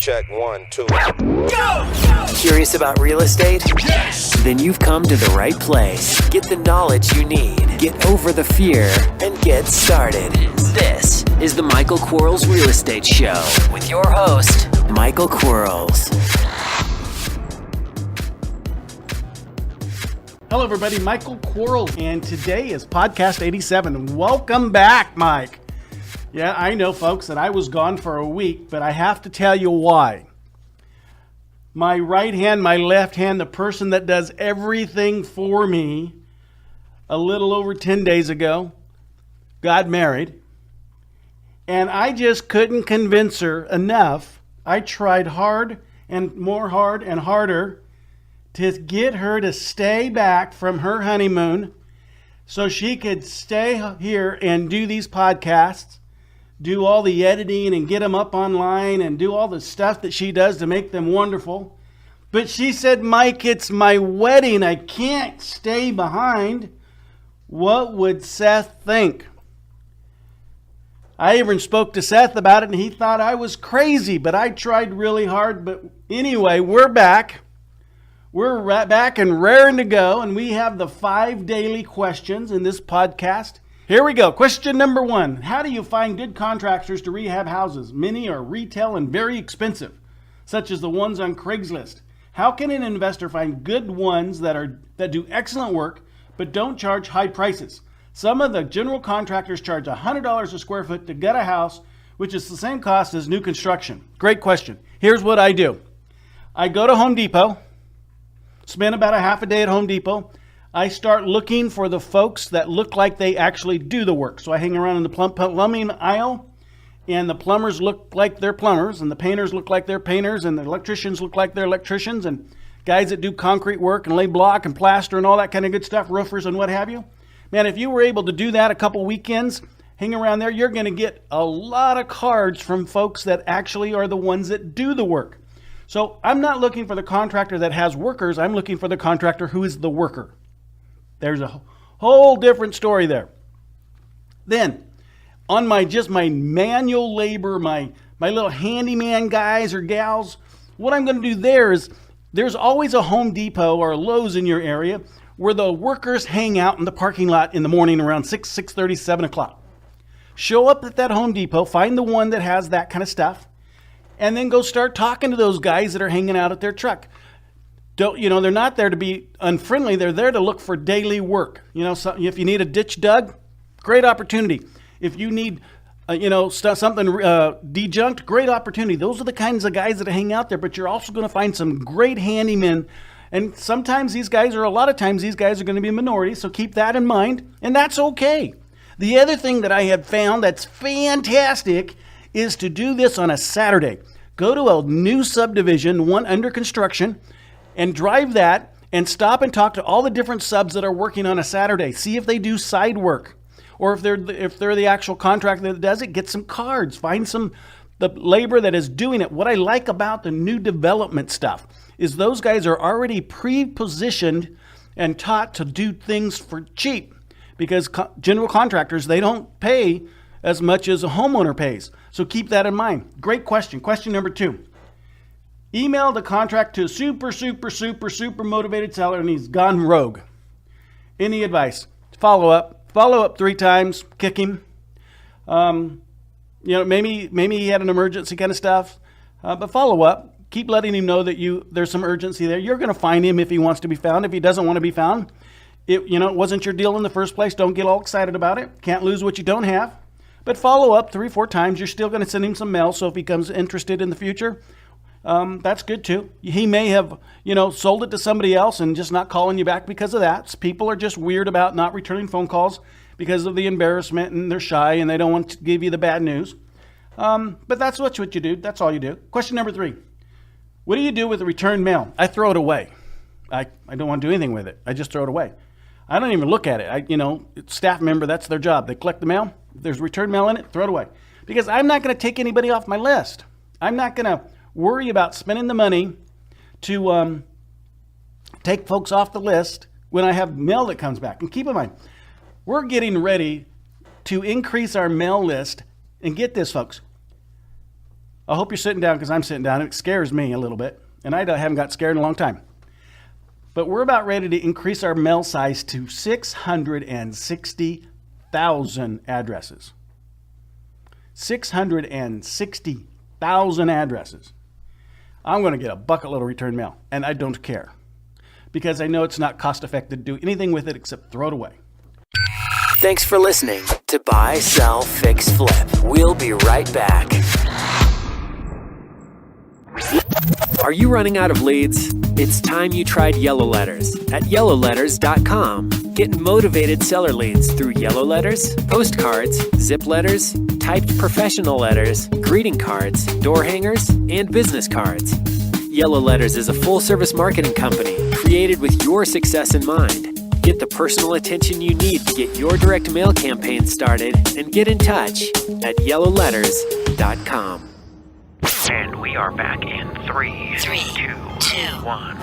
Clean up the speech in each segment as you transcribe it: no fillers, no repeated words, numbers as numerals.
Check 1, 2. Go! Curious about real estate? Yes! Then you've come to the right place. Get the knowledge you need. Get over the fear and get started. This is the Michael Quarles Real Estate Show with your host, Michael Quarles. Hello, everybody. Michael Quarles, and today is podcast 87. Welcome back, Mike. Yeah, I know, folks, that I was gone for a week, but I have to tell you why. My right hand, my left hand, the person that does everything for me, a little over 10 days ago, got married, and I just couldn't convince her enough. I tried hard and more hard and harder to get her to stay back from her honeymoon so she could stay here and do these podcasts, do all the editing and get them up online and do all the stuff that she does to make them wonderful. But she said, Mike, it's my wedding. I can't stay behind. What would Seth think? I even spoke to Seth about it and he thought I was crazy, but I tried really hard. But anyway, we're back. We're back and raring to go, and we have the 5 daily questions in this podcast. Here we go. Question number 1. How do you find good contractors to rehab houses? Many are retail and very expensive, such as the ones on Craigslist. How can an investor find good ones that do excellent work but don't charge high prices? Some of the general contractors charge $100 a square foot to gut a house, which is the same cost as new construction. Great question. Here's what I do. I go to Home Depot. Spend about a half a day at Home Depot. I start looking for the folks that look like they actually do the work. So I hang around in the plumbing aisle, and the plumbers look like they're plumbers, and the painters look like they're painters, and the electricians look like they're electricians, and guys that do concrete work and lay block and plaster and all that kind of good stuff, roofers and what have you. Man, if you were able to do that a couple weekends, hang around there, you're going to get a lot of cards from folks that actually are the ones that do the work. So I'm not looking for the contractor that has workers. I'm looking for the contractor who is the worker. There's a whole different story there. Then on my manual labor, my little handyman guys or gals, what I'm going to do there is there's always a Home Depot or a Lowe's in your area where the workers hang out in the parking lot in the morning around 6:30, 7 o'clock. Show up at that Home Depot, find the one that has that kind of stuff, and then go start talking to those guys that are hanging out at their truck. They're not there to be unfriendly. They're there to look for daily work. So if you need a ditch dug, great opportunity. If you need, something dejunked, great opportunity. Those are the kinds of guys that hang out there, but you're also going to find some great handymen. And sometimes a lot of times these guys are going to be a minority, so keep that in mind, and that's okay. The other thing that I have found that's fantastic is to do this on a Saturday. Go to a new subdivision, one under construction, and drive that and stop and talk to all the different subs that are working on a Saturday. See if they do side work, or if they're the actual contractor that does it, get some cards, find the labor that is doing it. What I like about the new development stuff is those guys are already pre-positioned and taught to do things for cheap, because general contractors, they don't pay as much as a homeowner pays. So keep that in mind. Great question. Question number 2. Email the contract to a super motivated seller and he's gone rogue. Any advice? Follow up 3 times, kick him. Maybe he had an emergency kind of stuff, but follow up. Keep letting him know that there's some urgency there. You're going to find him if he wants to be found. If he doesn't want to be found, it wasn't your deal in the first place. Don't get all excited about it. Can't lose what you don't have. But follow up 3-4 times. You're still going to send him some mail, so if he becomes interested in the future, that's good too. He may have, sold it to somebody else and just not calling you back because of that. People are just weird about not returning phone calls because of the embarrassment, and they're shy and they don't want to give you the bad news. But that's what you do. That's all you do. Question number 3. What do you do with the returned mail? I throw it away. I don't want to do anything with it. I just throw it away. I don't even look at it. Staff member, that's their job. They collect the mail. If there's returned mail in it, throw it away. Because I'm not going to take anybody off my list. I'm not going to worry about spending the money to take folks off the list when I have mail that comes back. And keep in mind, we're getting ready to increase our mail list. And get this, folks. I hope you're sitting down because I'm sitting down. It scares me a little bit, and I haven't got scared in a long time. But we're about ready to increase our mail size to 660,000 addresses. 660,000 addresses. I'm going to get a bucket load of return mail, and I don't care because I know it's not cost effective to do anything with it except throw it away. Thanks for listening to Buy, Sell, Fix, Flip. We'll be right back. Are you running out of leads? It's time you tried Yellow Letters at yellowletters.com. Get motivated seller leads through yellow letters, postcards, zip letters, typed professional letters, greeting cards, door hangers, and business cards. Yellow Letters is a full-service marketing company created with your success in mind. Get the personal attention you need to get your direct mail campaign started and get in touch at yellowletters.com. And we are back in 3, 2, 1.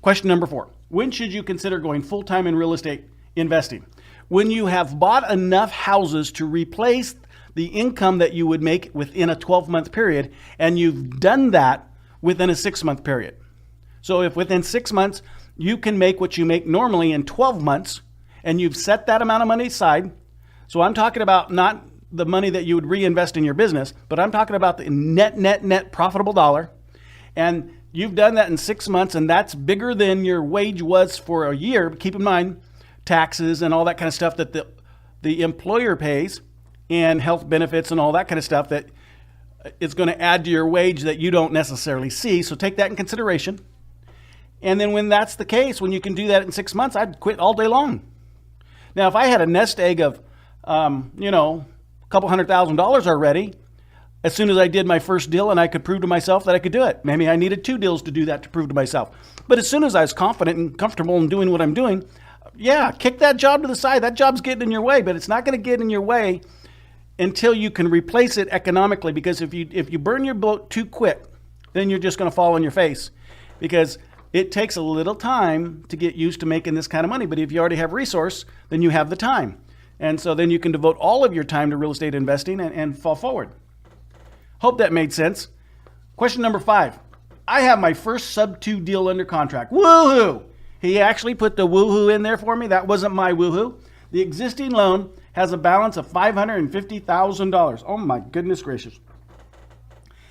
Question number 4. When should you consider going full-time in real estate investing? When you have bought enough houses to replace the income that you would make within a 12-month period, and you've done that within a 6-month period. So if within 6 months you can make what you make normally in 12 months, and you've set that amount of money aside, so I'm talking about not the money that you would reinvest in your business, but I'm talking about the net profitable dollar, and you've done that in 6 months, and that's bigger than your wage was for a year. Keep in mind taxes and all that kind of stuff that the employer pays, and health benefits and all that kind of stuff that is going to add to your wage that you don't necessarily see. So take that in consideration. And then when that's the case, when you can do that in 6 months, I'd quit all day long. Now, if I had a nest egg of, a couple $100,000 already, as soon as I did my first deal and I could prove to myself that I could do it, maybe I needed 2 deals to do that to prove to myself. But as soon as I was confident and comfortable in doing what I'm doing, kick that job to the side. That job's getting in your way, but it's not going to get in your way until you can replace it economically. Because if you burn your boat too quick, then you're just going to fall on your face, because it takes a little time to get used to making this kind of money. But if you already have resource, then you have the time. And so then you can devote all of your time to real estate investing and fall forward. Hope that made sense. Question number 5. I have my first sub-2 deal under contract. Woohoo! He actually put the woohoo in there for me. That wasn't my woohoo. The existing loan has a balance of $550,000. Oh my goodness gracious.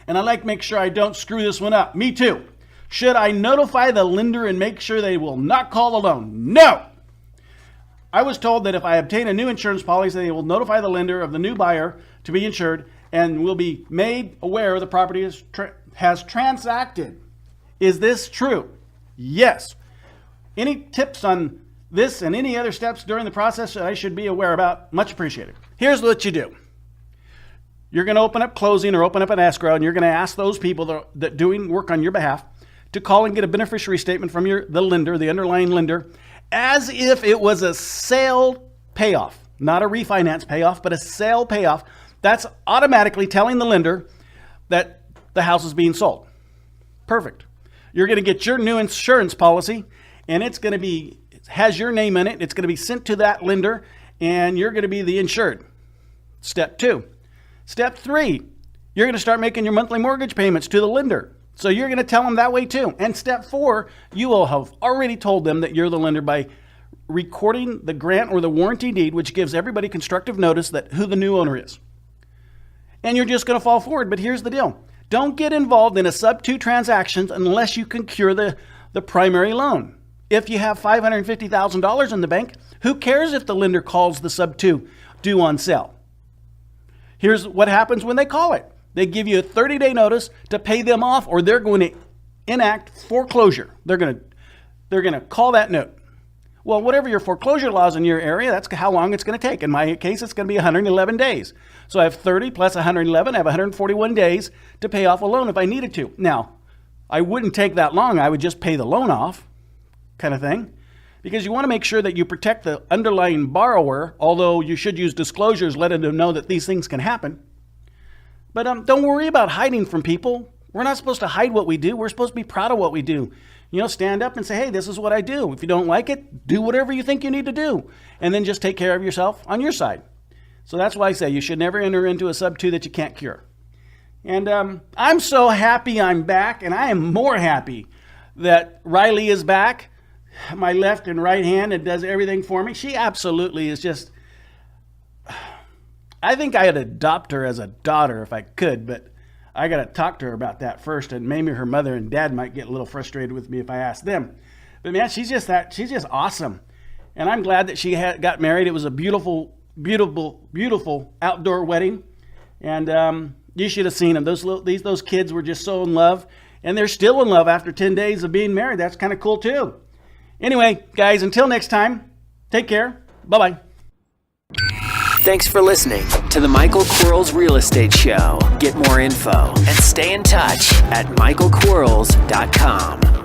And I like to make sure I don't screw this one up. Me too. Should I notify the lender and make sure they will not call the loan? No! I was told that if I obtain a new insurance policy, they will notify the lender of the new buyer to be insured and will be made aware the property has transacted. Is this true? Yes. Any tips on this and any other steps during the process that I should be aware about? Much appreciated. Here's what you do. You're going to open up closing or open up an escrow, and you're going to ask those people that doing work on your behalf to call and get a beneficiary statement from the lender, the underlying lender, as if it was a sale payoff, not a refinance payoff, but a sale payoff. That's automatically telling the lender that the house is being sold. Perfect. You're going to get your new insurance policy, and it has your name in it. It's going to be sent to that lender, and you're going to be the insured. Step 2. Step 3, you're going to start making your monthly mortgage payments to the lender. So you're going to tell them that way too. And step 4, you will have already told them that you're the lender by recording the grant or the warranty deed, which gives everybody constructive notice that who the new owner is. And you're just going to fall forward. But here's the deal. Don't get involved in a sub-2 transactions unless you can cure the primary loan. If you have $550,000 in the bank, who cares if the lender calls the sub-2 due on sale? Here's what happens when they call it. They give you a 30-day notice to pay them off, or they're going to enact foreclosure. They're going to call that note. Well, whatever your foreclosure laws in your area, that's how long it's going to take. In my case, it's going to be 111 days. So I have 30 plus 111. I have 141 days to pay off a loan if I needed to. Now, I wouldn't take that long. I would just pay the loan off, kind of thing, because you want to make sure that you protect the underlying borrower, although you should use disclosures letting them know that these things can happen. But don't worry about hiding from people. We're not supposed to hide what we do. We're supposed to be proud of what we do. Stand up and say, hey, this is what I do. If you don't like it, do whatever you think you need to do. And then just take care of yourself on your side. So that's why I say you should never enter into a sub-2 that you can't cure. And I'm so happy I'm back, and I am more happy that Riley is back, my left and right hand, and does everything for me. She absolutely is just, I think I'd adopt her as a daughter if I could, but I got to talk to her about that first, and maybe her mother and dad might get a little frustrated with me if I ask them. But man, she's just awesome. And I'm glad that she got married. It was a beautiful, beautiful, beautiful outdoor wedding. And you should have seen them. Those kids were just so in love. And they're still in love after 10 days of being married. That's kind of cool too. Anyway, guys, until next time, take care. Bye-bye. Thanks for listening to the Michael Quarles Real Estate Show. Get more info and stay in touch at michaelquarles.com.